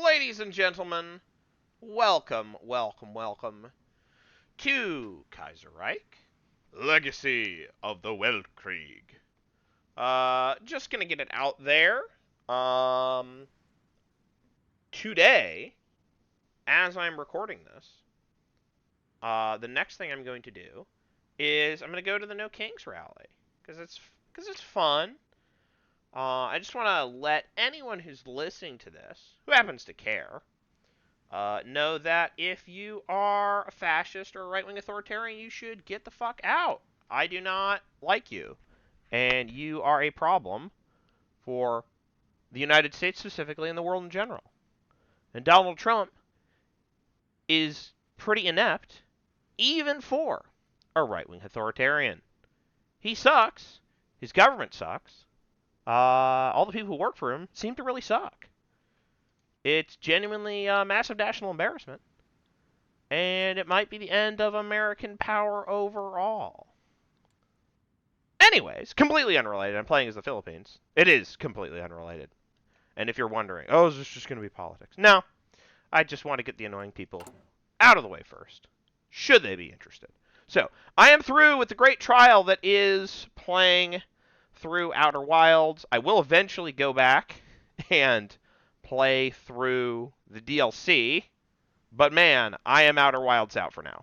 Ladies and gentlemen, welcome to Kaiserreich, Legacy of the Weltkrieg. Just gonna get it out there. Um, Today, as I'm recording this, the next thing I'm going to do is I'm gonna go to the No Kings rally because it's fun. I just want to let anyone who's listening to this, who happens to care, know that if you are a fascist or a right-wing authoritarian, you should get the fuck out. I do not like you, and you are a problem for the United States specifically and the world in general. And Donald Trump is pretty inept, even for a right-wing authoritarian. He sucks. His government sucks. All the people who work for him seem to really suck. It's genuinely a massive national embarrassment. And it might be the end of American power overall. Anyways, completely unrelated. I'm playing as the Philippines. It is completely unrelated. And if you're wondering, oh, is this just going to be politics? No. I just want to get the annoying people out of the way first, should they be interested. So, I am through with the great trial that is playing through Outer Wilds. I will eventually go back and play through the DLC. But man, I am Outer Wilds out for now.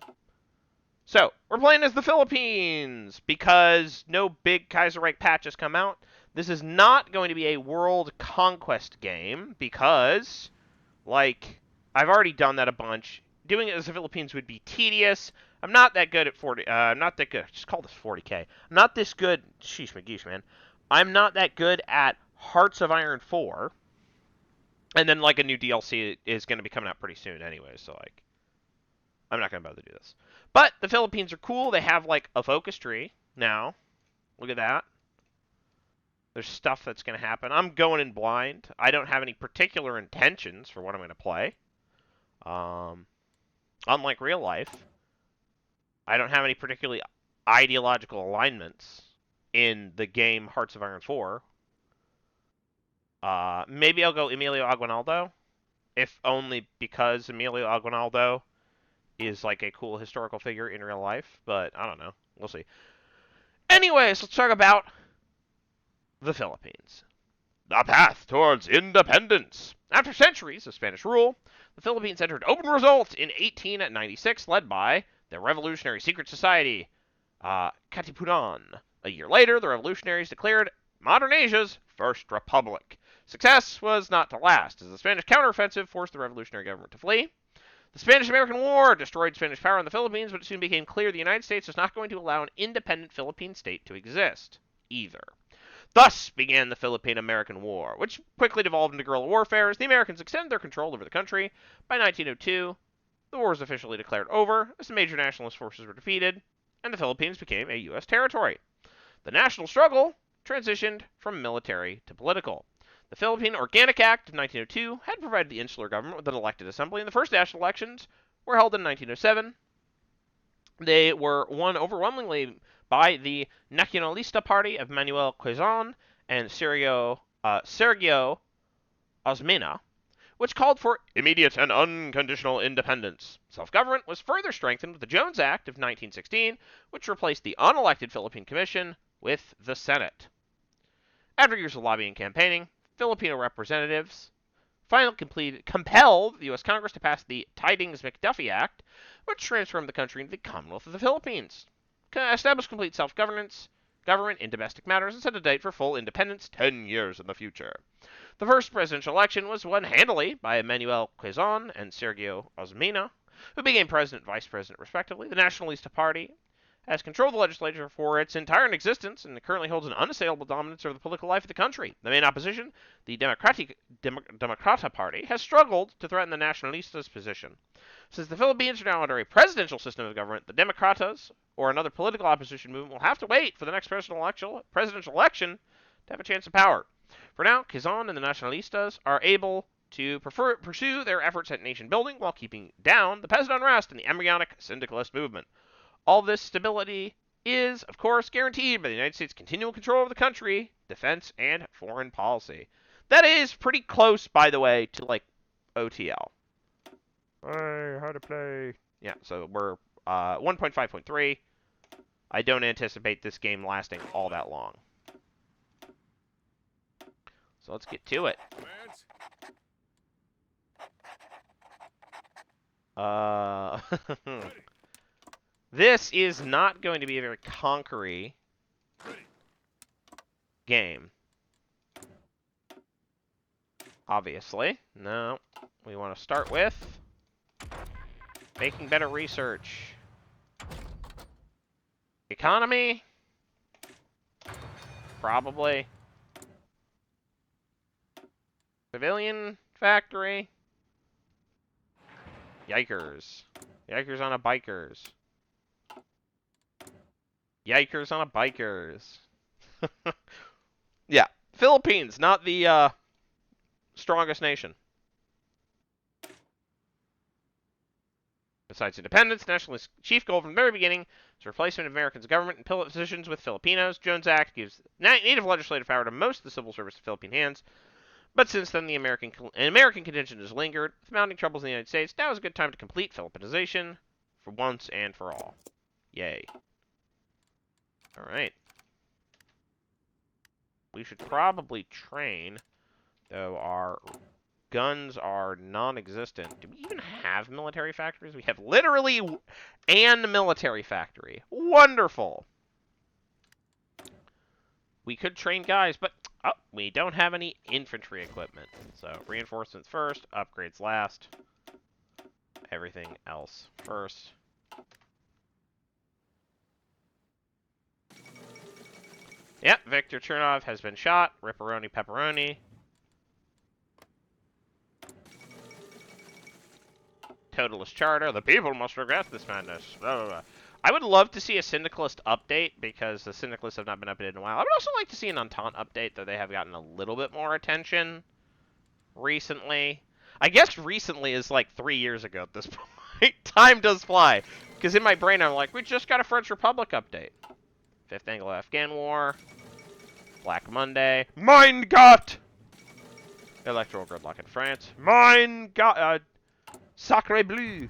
So, we're playing as the Philippines because no big Kaiserreich patches come out. This is not going to be a world conquest game because, like, I've already done that a bunch. Doing it as the Philippines would be tedious. I'm not that good at 40. I'm not that good. Just call this 40k. I'm not this good. Sheesh McGeesh, man. I'm not that good at Hearts of Iron 4. And then, like, a new DLC is going to be coming out pretty soon anyway, so, like, I'm not going to be able to do this. But the Philippines are cool. They have, like, a focus tree now. Look at that. There's stuff that's going to happen. I'm going in blind. I don't have any particular intentions for what I'm going to play. Unlike real life, I don't have any particularly ideological alignments in the game Hearts of Iron 4. Maybe I'll go Emilio Aguinaldo, if only because Emilio Aguinaldo is like a cool historical figure in real life, but I don't know. We'll see. Anyways, let's talk about the Philippines. The path towards independence. After centuries of Spanish rule, the Philippines entered open revolt in 1896, led by the Revolutionary Secret Society, Katipunan. A year later, the revolutionaries declared modern Asia's first republic. Success was not to last, as the Spanish counteroffensive forced the revolutionary government to flee. The Spanish-American War destroyed Spanish power in the Philippines, but it soon became clear the United States was not going to allow an independent Philippine state to exist, either. Thus began the Philippine-American War, which quickly devolved into guerrilla warfare as the Americans extended their control over the country. By 1902, the war was officially declared over as the major nationalist forces were defeated, and the Philippines became a U.S. territory. The national struggle transitioned from military to political. The Philippine Organic Act of 1902 had provided the insular government with an elected assembly, and the first national elections were held in 1907. They were won overwhelmingly by the Nacionalista Party of Manuel Quezon and Sergio Osmena, which called for immediate and unconditional independence. Self-government was further strengthened with the Jones Act of 1916, which replaced the unelected Philippine Commission with the Senate. After years of lobbying and campaigning, Filipino representatives finally compelled the U.S. Congress to pass the Tidings-McDuffie Act, which transformed the country into the Commonwealth of the Philippines, established complete self-government in domestic matters, and set a date for full independence 10 years in the future. The first presidential election was won handily by Manuel Quezon and Sergio Osmena, who became president and vice president respectively. The Nationalista Party has controlled the legislature for its entire existence and currently holds an unassailable dominance over the political life of the country. The main opposition, the Democrata Party, has struggled to threaten the Nationalistas' position. Since the Philippines are now under a presidential system of government, the Democratas, or another political opposition movement, will have to wait for the next presidential election to have a chance of power. For now, Quezon and the Nationalistas are able to pursue their efforts at nation building while keeping down the peasant unrest and the embryonic syndicalist movement. All this stability is, of course, guaranteed by the United States' continual control over the country, defense, and foreign policy. That is pretty close, by the way, to, like, OTL. Hey, how to play. Yeah, so we're 1.5.3. I don't anticipate this game lasting all that long. So let's get to it. This is not going to be a very conquery game. Obviously. No. We want to start with making better research. Economy? Probably. Civilian factory? Yikers. Yikers on a bikers. Yikers on a bikers. Yeah. Philippines, not the strongest nation. Besides independence, nationalist chief goal from the very beginning is replacement of Americans' government and positions with Filipinos. Jones Act gives native legislative power to most of the civil service to Philippine hands. But since then, the American contingent has lingered. With mounting troubles in the United States, now is a good time to complete Philippinization for once and for all. Yay. All right. We should probably train, though our guns are non-existent. Do we even have military factories? We have literally an military factory. Wonderful. We could train guys, but we don't have any infantry equipment. So reinforcements first, upgrades last. Everything else first. Yep, Victor Chernov has been shot. Ripperoni pepperoni. Totalist Charter. The people must regret this madness. Blah, blah, blah. I would love to see a Syndicalist update, because the Syndicalists have not been updated in a while. I would also like to see an Entente update, though they have gotten a little bit more attention recently. I guess recently is like 3 years ago at this point. Time does fly. Because in my brain, I'm like, we just got a French Republic update. Fifth Anglo-Afghan War. Black Monday. Mein Gott! Electoral gridlock in France. Mein Gott! Sacre bleu.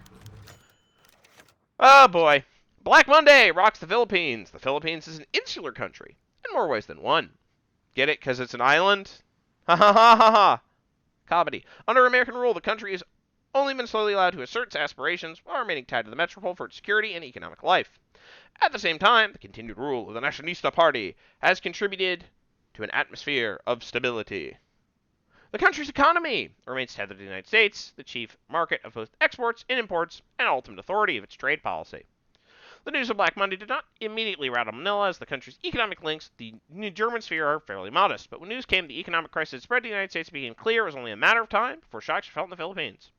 Oh boy. Black Monday rocks the Philippines. The Philippines is an insular country in more ways than one. Get it? Because it's an island? Ha ha ha ha ha. Comedy. Under American rule, the country has only been slowly allowed to assert its aspirations while remaining tied to the metropole for its security and economic life. At the same time, the continued rule of the Nacionalista Party has contributed to an atmosphere of stability. The country's economy remains tethered to the United States, the chief market of both exports and imports, and ultimate authority of its trade policy. The news of Black Monday did not immediately rattle Manila, as the country's economic links to the German sphere are fairly modest. But when news came the economic crisis spread to the United States, it became clear it was only a matter of time before shocks were felt in the Philippines.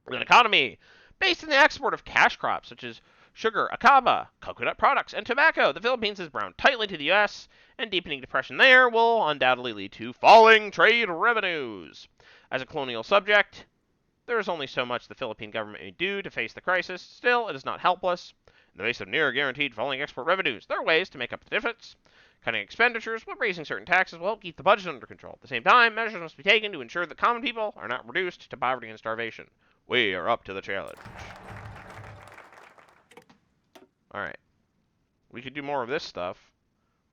With an economy based on the export of cash crops such as sugar, acaba, coconut products, and tobacco, the Philippines is bound tightly to the U.S., and deepening depression there will undoubtedly lead to falling trade revenues. As a colonial subject, there is only so much the Philippine government may do to face the crisis. Still, it is not helpless. In the face of near guaranteed falling export revenues, there are ways to make up the difference. Cutting expenditures while raising certain taxes will help keep the budget under control. At the same time, measures must be taken to ensure that common people are not reduced to poverty and starvation. We are up to the challenge. Alright. We could do more of this stuff.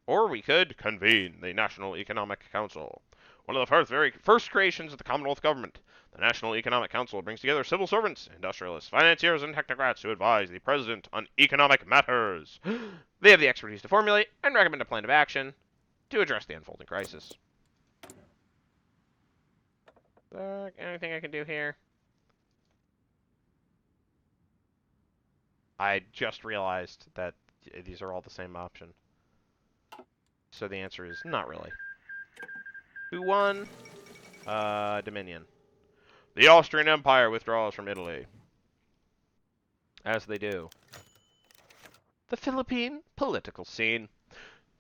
Or we could convene the National Economic Council. One of the very first creations of the Commonwealth government. The National Economic Council brings together civil servants, industrialists, financiers, and technocrats to advise the president on economic matters. They have the expertise to formulate and recommend a plan of action to address the unfolding crisis. Anything I can do here? I just realized that these are all the same option. So the answer is not really. Who won? Dominion. The Austrian Empire withdraws from Italy. As they do. The Philippine political scene.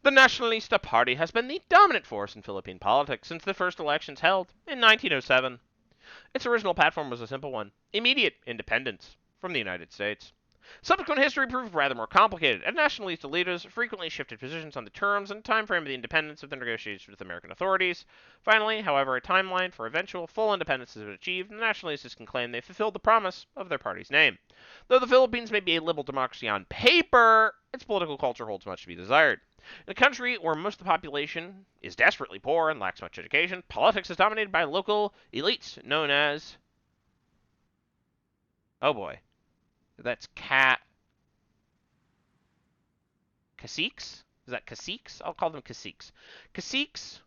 The Nacionalista Party has been the dominant force in Philippine politics since the first elections held in 1907. Its original platform was a simple one: immediate independence from the United States. Subsequent history proved rather more complicated, and nationalist leaders frequently shifted positions on the terms and time frame of the independence of the negotiations with American authorities. Finally, however, a timeline for eventual full independence has been achieved, and the nationalists can claim they fulfilled the promise of their party's name. Though the Philippines may be a liberal democracy on paper, its political culture holds much to be desired. In a country where most of the population is desperately poor and lacks much education, politics is dominated by local elites known as... Oh boy. That's caciques? Is that caciques? I'll call them caciques. Caciques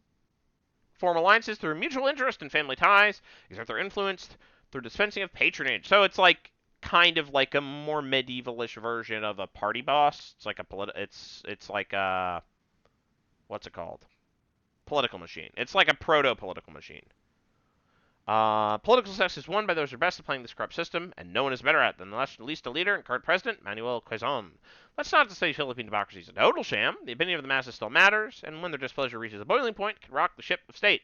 form alliances through mutual interest and family ties, exert their influence through dispensing of patronage. So it's like kind of like a more medievalish version of a party boss. It's like it's like a what's it called? Political machine. It's like a proto-political machine. Political success is won by those who are best at playing this corrupt system, and no one is better at it than the least leader and current president, Manuel Quezon. That's not to say Philippine democracy is a total sham. The opinion of the masses still matters, and when their displeasure reaches a boiling point, it can rock the ship of state.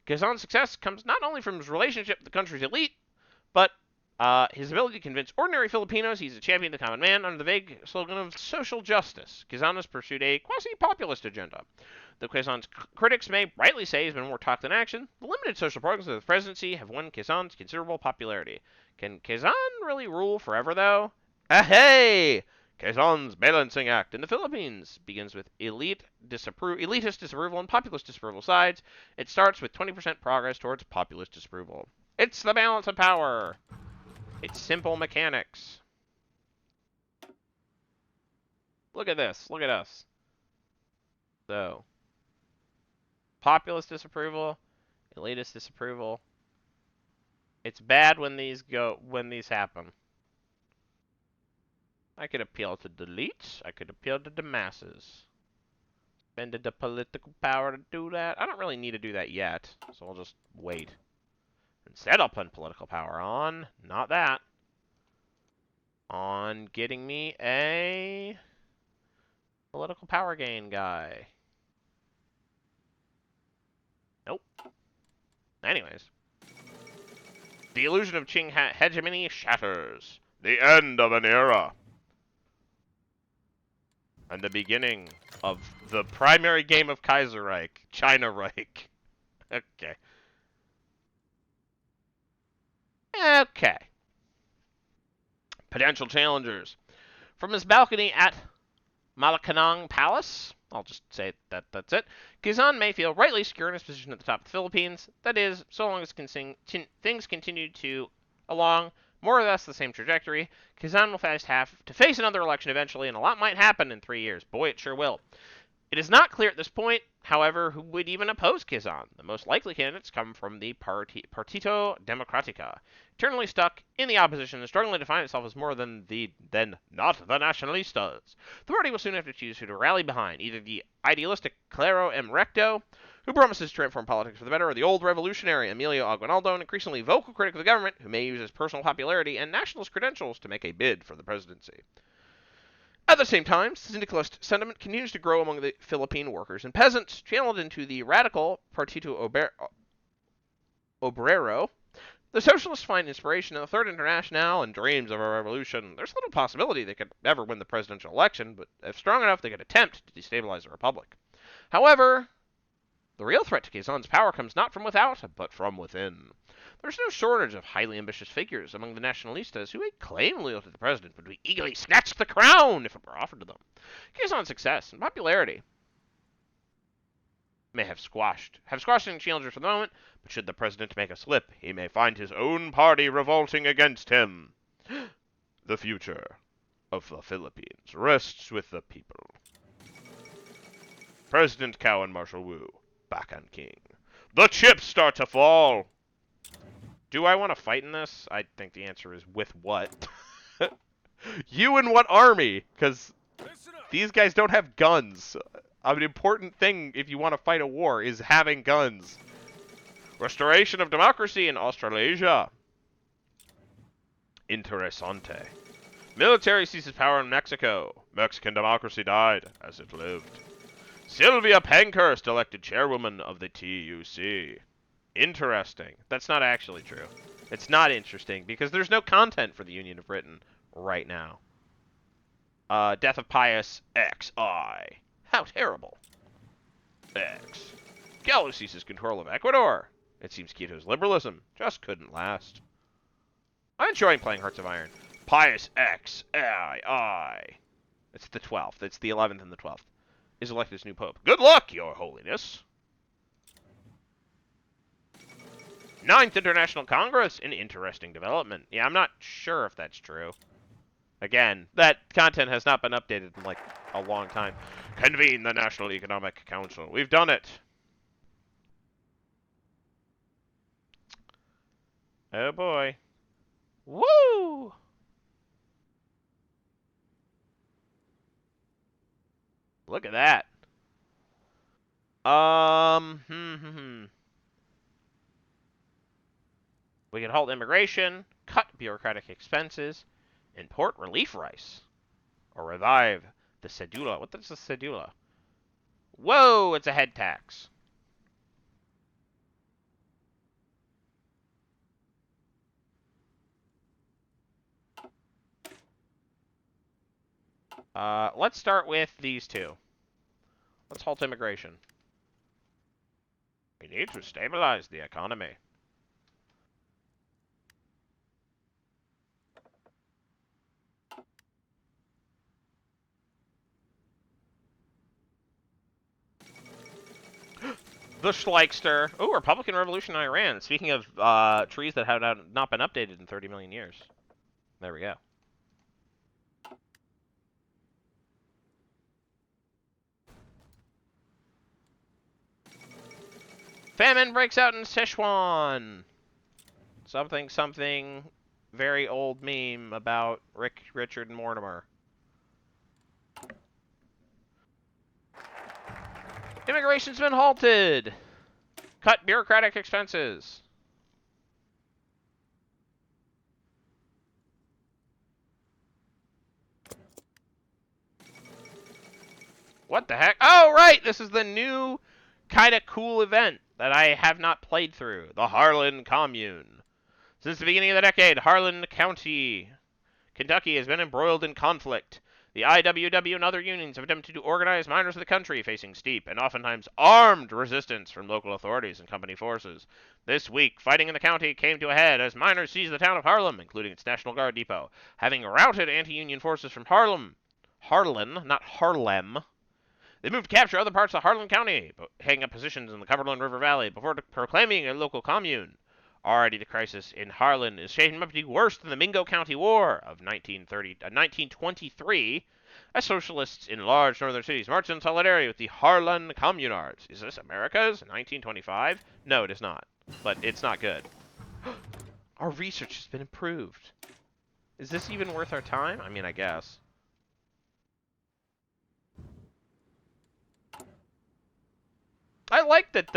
Quezon's success comes not only from his relationship with the country's elite, but his ability to convince ordinary Filipinos he's a champion of the common man under the vague slogan of social justice. Quezon has pursued a quasi-populist agenda. Though Quezon's critics may rightly say he's been more talk than action, the limited social programs of the presidency have won Quezon's considerable popularity. Can Quezon really rule forever, though? Hey! Quezon's balancing act in the Philippines begins with elitist disapproval and populist disapproval sides. It starts with 20% progress towards populist disapproval. It's the balance of power. It's simple mechanics. Look at this. Look at us. So, populist disapproval, elitist disapproval. It's bad when these happen. I could appeal to the elites. I could appeal to the masses. Spend the political power to do that. I don't really need to do that yet, so I'll just wait. Instead, I'll put political power on, not that, on getting me a political power gain guy. Nope. Anyways. The illusion of Qing hegemony shatters. The end of an era. And the beginning of the primary game of Kaiserreich, China Reich. Okay. Okay. Potential challengers. From his balcony at Malacanang Palace, I'll just say that's it, Quezon may feel rightly secure in his position at the top of the Philippines. That is, so long as things continue to along more or less the same trajectory. Quezon will have to face another election eventually, and a lot might happen in 3 years. Boy, it sure will. It is not clear at this point, however, who would even oppose Quezon. The most likely candidates come from the Partito Democratica, eternally stuck in the opposition and struggling to define itself as more than not the Nacionalistas. The party will soon have to choose who to rally behind, either the idealistic Claro M. Recto, who promises to transform politics for the better, or the old revolutionary Emilio Aguinaldo, an increasingly vocal critic of the government who may use his personal popularity and nationalist credentials to make a bid for the presidency. At the same time, syndicalist sentiment continues to grow among the Philippine workers and peasants, channeled into the radical Partito Obrero. The socialists find inspiration in the Third International and dreams of a revolution. There's little possibility they could ever win the presidential election, but if strong enough, they could attempt to destabilize the republic. However, the real threat to Quezon's power comes not from without, but from within. There's no shortage of highly ambitious figures among the Nacionalistas who may claim loyalty to the president, but would eagerly snatch the crown if it were offered to them. Quezon's success and popularity may have squashed any challengers for the moment, but should the president make a slip, he may find his own party revolting against him. The future of the Philippines rests with the people. President Cao and Marshal Wu, back on king. The chips start to fall. Do I want to fight in this? I think the answer is with what? You and what army? Because these guys don't have guns. An important thing if you want to fight a war is having guns. Restoration of democracy in Australasia. Interessante. Military seizes power in Mexico. Mexican democracy died as it lived. Sylvia Pankhurst elected chairwoman of the TUC. Interesting. That's not actually true. It's not interesting because there's no content for the Union of Britain right now. Death of Pius XI. How terrible. X. Gallo seizes control of Ecuador. It seems Quito's liberalism just couldn't last. I'm enjoying playing Hearts of Iron. Pius XI. It's the 12th. It's the 11th and the 12th. Is elected as new pope. Good luck, your holiness. Ninth International Congress, an interesting development. Yeah, I'm not sure if that's true. Again, that content has not been updated in like a long time. Convene the National Economic Council. We've done it. Oh boy. Woo! Look at that. We can halt immigration, cut bureaucratic expenses, import relief rice, or revive the cedula. What is the cedula? Whoa, it's a head tax. Let's start with these two. Let's halt immigration. We need to stabilize the economy. The Schleichster. Oh, Republican Revolution in Iran. Speaking of trees that have not been updated in 30 million years. There we go. Famine breaks out in Sichuan. Something, very old meme about Richard Mortimer. Immigration's been halted. Cut bureaucratic expenses. What the heck? Oh, right! This is the new kind of cool event that I have not played through. The Harlan Commune. Since the beginning of the decade, Harlan County, Kentucky has been embroiled in conflict. The IWW and other unions have attempted to organize miners of the country, facing steep and oftentimes armed resistance from local authorities and company forces. This week, fighting in the county came to a head as miners seized the town of Harlem, including its National Guard depot. Having routed anti-union forces from Harlan, not Harlem, they moved to capture other parts of Harlan County, taking up positions in the Cumberland River Valley before proclaiming a local commune. Already the crisis in Harlan is shaping up to be worse than the Mingo County War of 1923, as socialists in large northern cities marched in solidarity with the Harlan Communards. Is this America's 1925? No, it is not. But it's not good. Our research has been improved. Is this even worth our time? I mean, I guess. I like that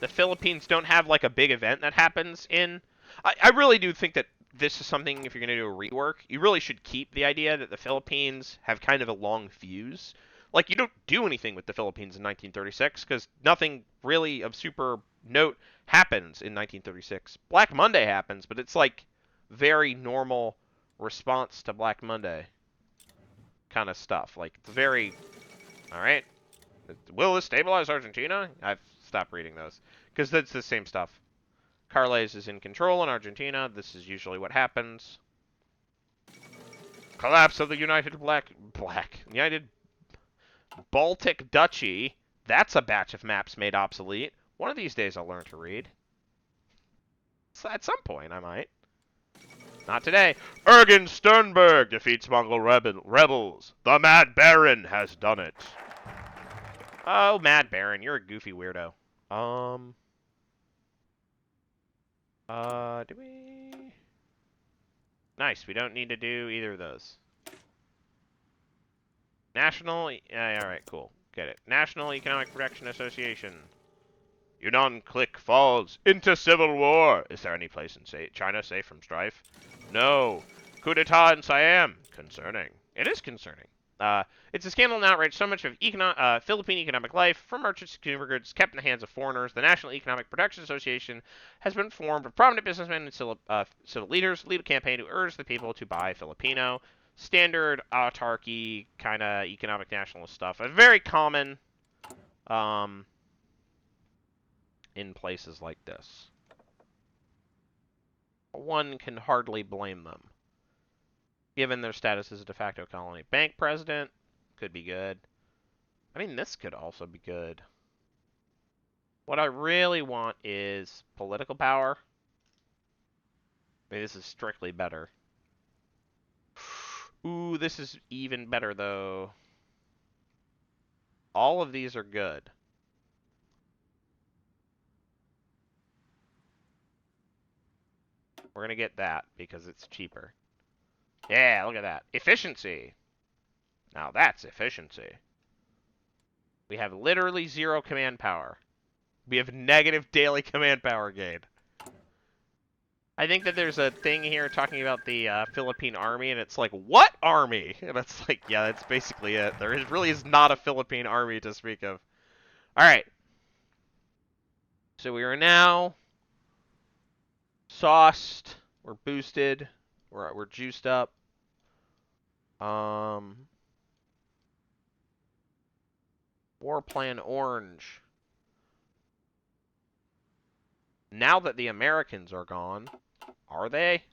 the Philippines don't have like a big event that happens in. I really do think that this is something, if you're going to do a rework, you really should keep the idea that the Philippines have kind of a long fuse. Like, you don't do anything with the Philippines in 1936 because nothing really of super note happens in 1936. Black Monday happens, but it's like very normal response to Black Monday kind of stuff. Like, it's very, all right, will this stabilize Argentina? I've stopped reading those because that's the same stuff. Carles is in control in Argentina. This is usually what happens. Collapse of the United United Baltic Duchy. That's a batch of maps made obsolete. One of these days I'll learn to read. So at some point I might. Not today. Ergen Sternberg defeats Mongol rebels. The Mad Baron has done it. Oh, Mad Baron, you're a goofy weirdo. Do we? Nice, we don't need to do either of those. Alright, cool. Get it. National Economic Protection Association. Yunnan clique falls into civil war. Is there any place in China safe from strife? No. Coup d'etat in Siam. Concerning. It is concerning. It's a scandal and outrage. So much of Philippine economic life, from merchants to consumer goods, kept in the hands of foreigners. The National Economic Protection Association has been formed of prominent businessmen and civil leaders, lead a campaign to urge the people to buy Filipino. standard autarky kind of economic nationalist stuff. A very common in places like this. One can hardly blame them, given their status as a de facto colony. Bank president could be good. I mean, this could also be good. What I really want is political power. Maybe this is strictly better. Ooh, this is even better, though. All of these are good. We're going to get that because it's cheaper. Yeah, look at that. Efficiency. Now that's efficiency. We have literally 0 command power. We have negative daily command power gain. I think that there's a thing here talking about the Philippine army, and it's like, what army? And it's like, yeah, that's basically it. There really is not a Philippine army to speak of. All right. So we are now sauced. We're boosted. We're juiced up. War Plan Orange. Now that the Americans are gone, are they?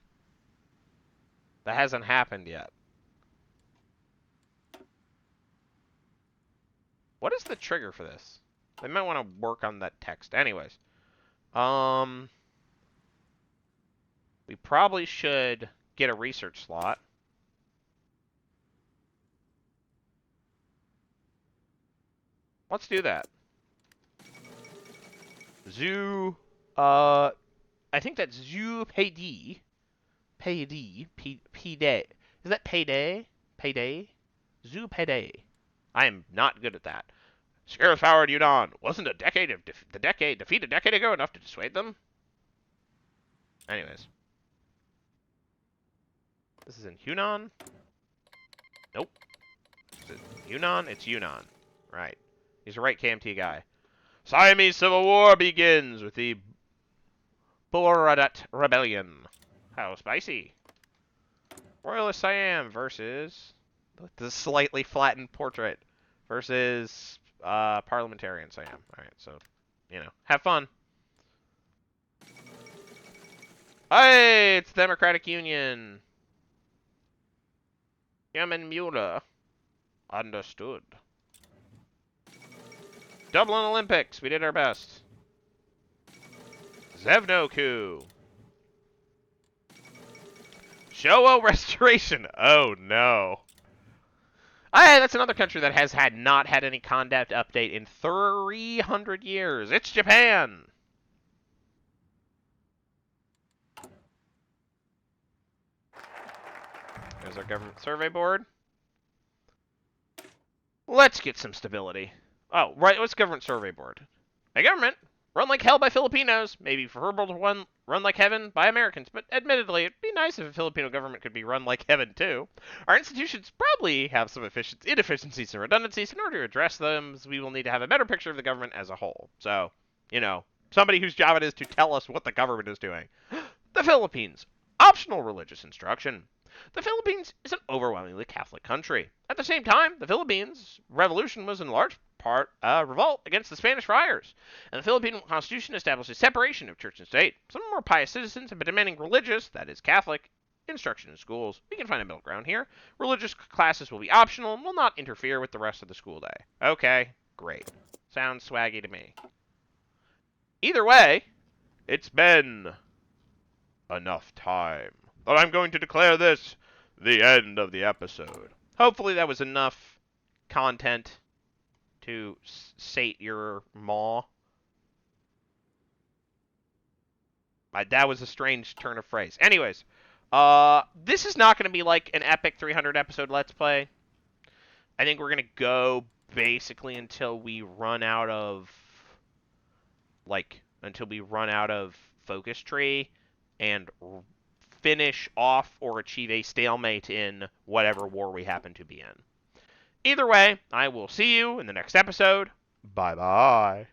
That hasn't happened yet. What is the trigger for this? They might want to work on that text. Anyways. We probably should get a research slot. Let's do that. Zoo, I think that's Zoo Payday. Payday. Payday. Is that Payday? Payday? Zoo Payday. I am not good at that. Scarce powered Yunnan. Wasn't a decade of defeat a decade ago enough to dissuade them? Anyways. This is in Hunan? Nope. Is it Yunnan? It's Yunnan. Right. He's a right KMT guy. Siamese Civil War begins with the Borodat Rebellion. How spicy. Royalist Siam versus the slightly flattened portrait versus parliamentarian Siam. Alright, so, you know, have fun. Hey, it's Democratic Union. Yemen Mueller. Understood. Dublin Olympics. We did our best. Zevno coup. Showa restoration. Oh no. Hey, that's another country that has not had any conduct update in 300 years. It's Japan. There's our government survey board. Let's get some stability. Oh, right, what's government survey board? A government run like hell by Filipinos, maybe preferable to one run like heaven by Americans, but admittedly, it'd be nice if a Filipino government could be run like heaven too. Our institutions probably have some inefficiencies and redundancies. In order to address them, we will need to have a better picture of the government as a whole. So, you know, somebody whose job it is to tell us what the government is doing. The Philippines. Optional religious instruction. The Philippines is an overwhelmingly Catholic country. At the same time, the Philippines revolution was in large part a revolt against the Spanish friars, and the Philippine Constitution established a separation of church and state. Some more pious citizens have been demanding religious, that is Catholic, instruction in schools. We can find a middle ground here. Religious classes will be optional and will not interfere with the rest of the school day. Okay, great. Sounds swaggy to me. Either way, it's been enough time. But I'm going to declare this the end of the episode. Hopefully that was enough content to sate your maw. That was a strange turn of phrase. Anyways, this is not going to be like an epic 300 episode Let's Play. I think we're going to go basically until we run out of, focus tree and finish off or achieve a stalemate in whatever war we happen to be in. Either way, I will see you in the next episode. Bye-bye.